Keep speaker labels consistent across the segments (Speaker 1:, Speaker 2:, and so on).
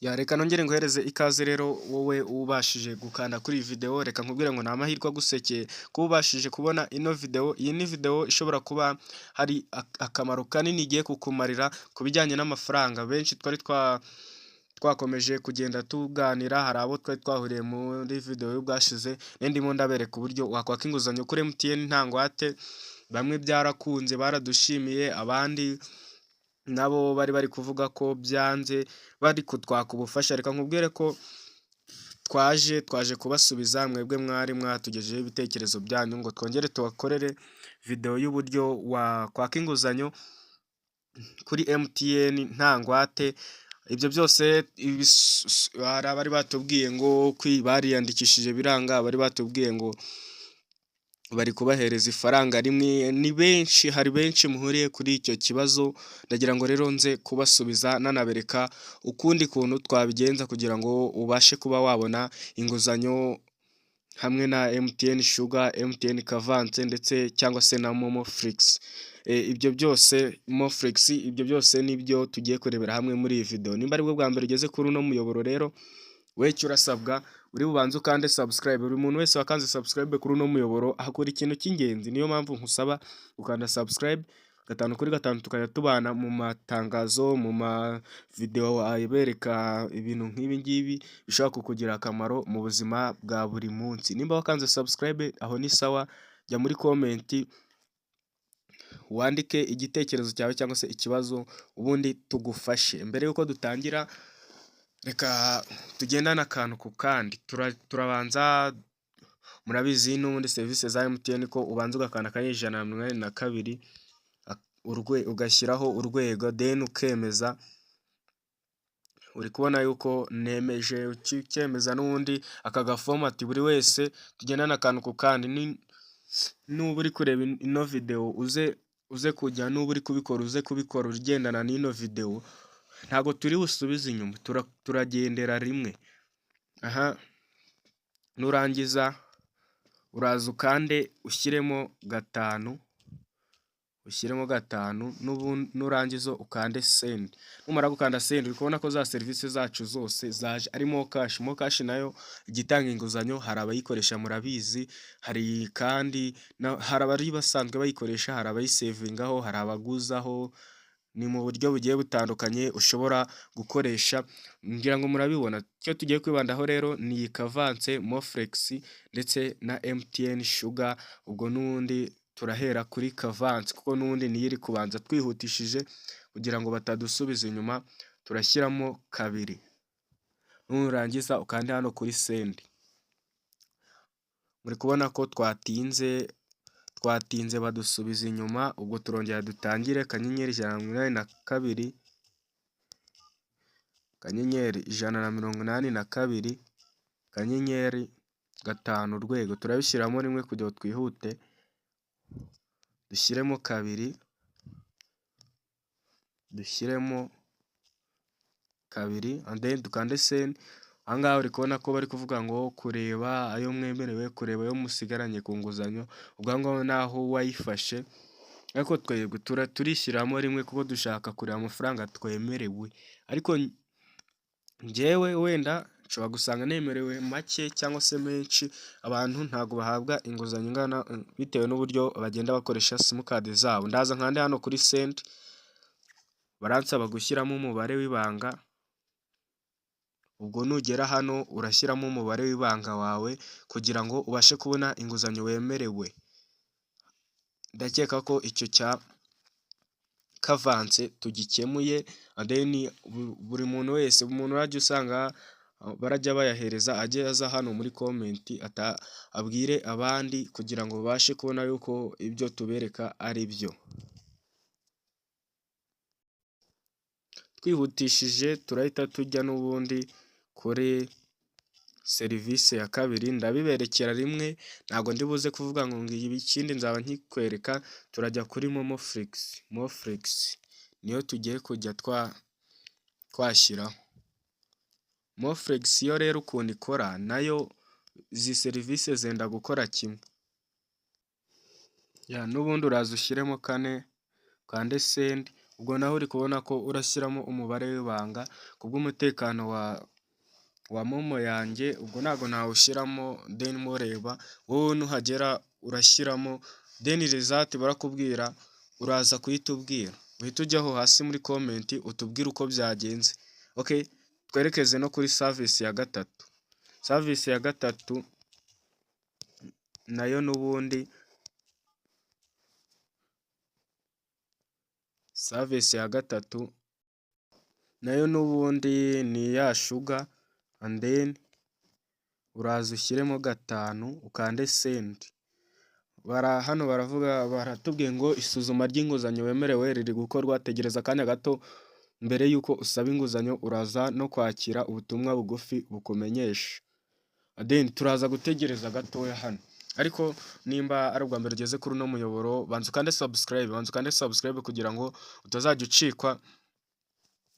Speaker 1: Reka nongere nguhereze ikaze rero wowe ubashije gukanda kuri iyi video, reka nkubwire ngo ni amahirwe agusekeye kuba ubashije kubona ino video. Iyi ni video ishobora kuba hari akamaro kanini igiye kukumarira ku bijyanye n'amafaranga. Benshi twari twakomeje kugenda tuganira, hari abo twari twahuriye muri video y'ubwashize ndimo ndabereka uburyo wakwaka inguzanyo kuri MTN nta ngwate. Bamwe byarakunze baradushimiye, abandi nabo bari kuvuga ko byanze bari kutwaka ubufasha. Reka nkubwire ko twaje kubasubiza mwebwe mwari mwatugejeho ibitekerezo byanyu ngo twongere tubakorere video y'uburyo wakwaka inguzanyo kuri MTN nta ngwate. Ibyo byose hari abari batubwiye ngo bariyandikishije biranga, bari batubwiye ngo bari kubahereza ifaranga rimwe. Ni benshi, hari benshi muhuriye kuri icyo kibazo, ndagira ngo rero nze kubasubiza nanabereka ukundi kuntu twabigenza kugira ngo ubashe kuba wabona inguzanyo hamwe na MTN Sugar, MTN Kavance ndetse cyangwa se na Momo Flix. Ibyo byose Moflix, ibyo byose nibyo tugiye kurebera hamwe muri iyi video. Nimba ari bwo bwa mbere ugeze kuri uno muyoboro rero, we icyo urasabwa uri bubanze ukande subscribe. Buri muntu wese wakanze subscribe kuri uno muyoboro akora ikintu cy'ingenzi, niyo mpamvu nkusaba ukanda subscribe. 5 kuri 5 tukajya tubana mu matangazo, mu ma video abereka ibintu nk'ibi ngibi bishobora kukugira akamaro mu buzima bwa buri munsi. Nimba wakanze subscribe aho ni sawa, jya muri comment wandike igitekerezo cyawe cyangwa se ikibazo ubundi tugufashe. Mbere yuko dutangira, reka tugendane akantu ku kandi. Turabanza, murabizi n'ubundi serivisi za MTN ko ubanza ugakanda akanyenyeri 182 ugashyiraho urwego then ukemeza. Uri kubona yuko nemeje, ukemeza n'ubundi aka gaformat buri wese tugendane akantu ku kandi. Nuba uri kureba ino video uze kujya, nuba uri kubikora uze kubikora ugendana n'ino video, ntago turi busubize inyuma, turagendera rimwe. Aha, nurangiza uraza ukande ushyiremo 5, nurangiza ukande send. Numara gukanda send, uri kubona ko za serivisi zacu zose zaje ari Mocash. Mocash nayo igitanga inguzanyo, hari abayikoresha murabizi, hari kandi hari abari basanzwe bayikoresha, hari abayisevingaho, hari abaguzaho. Ni mu buryo bugiye butandukanye ushobora gukoresha, ngira ngo murabibona. Icyo tugiye kwibandaho rero ni Kavance, Moflix ndetse na MTN Sugar. Ubwo n'ubundi turahera kuri Kavance kuko n'ubundi niyo iri kubanza twihutishije kugira ngo batadusubiza inyuma. Turashyiramo 2, nurangiza ukande hano kuri send. Muri kubona ko twatinze badusubiza inyuma. Ubwo turongera dutangire akanyenyeri 182 akanyenyeri 5 urwego. Turabishyiramo rimwe kugira ngo twihute, dushyiremo 2, and then dukande send. Aha ngaha uri kubona ko bari kuvuga ngo kureba ayo mwemerewe, kureba ayo musigaranye ku nguzanyo. Ubwo ngaho naho wayifashe, ariko twebwe turishyiramo rimwe kuko dushaka kureba amafaranga twemerewe. Ariko njyewe wenda nshobora gusanga nemerewe make cyangwa se menshi. Abantu ntago bahabwa inguzanyo ingana bitewe n'uburyo bagenda bakoresha simukadi zabo. Ndaza nkande hano kuri send, baransaba gushyiramo umubare w'ibanga. Ubwo nugera hano urashyiramo umubare w'ibanga wawe kugira ngo ubashe kubona inguzanyo wemerewe. Ndakeka ko icyo cya Kavance tugikemuye, and then buri muntu wese, umuntu urajya usanga barajya bayahereza, ajye aza hano muri comment abwire abandi kugira ngo babashe kubona yuko ibyo tubereka ari byo. Twihutishije turahita tujya n'ubundi kuri serivisi ya 2. Ndabiberekera rimwe, ntago ndi buze kuvuga ngo ngiye ikindi nzaba nkikwereka. Turajya kuri Moflix niyo tugiye kujya twashyiraho. Moflix yo rero ukuntu ikora, nayo izi serivisi zenda gukora kimwe. N'ubundi uraza ushyiremo 4, kande send. ubwo naho uri kubona ko urashyiramo umubare w'ibanga kubw'umutekano wa momo yanjye, ubwo ntabwo nawushyiramo then mureba, wowe nuhagera urashyiramo then result barakubwira, uraza kuhita ubwira, uhita ujyaho hasi muri comment utubwire uko byagenze. Okay, twerekeze no kuri service ya gatatu. Service ya gatatu nayo n'ubundi ni ya shuga and then uraza ushyiremo 5 ukande send. Hano baratubwiye ngo isuzuma ry'inguzanyo wemerewe riri gukorwa, tegereza akanya gato mbere y'uko usaba inguzanyo, uraza no kwakira ubutumwa bugufi bukumenyesha. Then turaza gutegereza gatoya hano, ariko nimba ari ubwa mbere ugeze kuri uno muyoboro, banza ukande subscribe kugira ngo utazajya ucikwa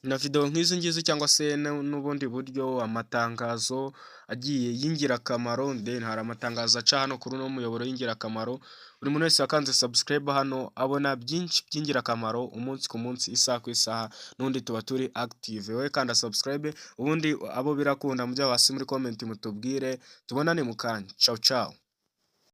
Speaker 1: na video nk'izi ngizi cyangwa se n'ubundi buryo, amatangazo agiye y'ingirakamaro. Then hari amatangazo aca hano kuri uno muyoboro y'ingirakamaro, buri muntu wese wakanze subscribe hano abona byinshi by'ingirakamaro umunsi ku munsi, isaha ku isaha, n'undi tuba turi active. Wowe kanda subscribe, ubundi abo birakunda mujya hasi muri comment mutubwire, tubonane mu kanya. Ciao ciao.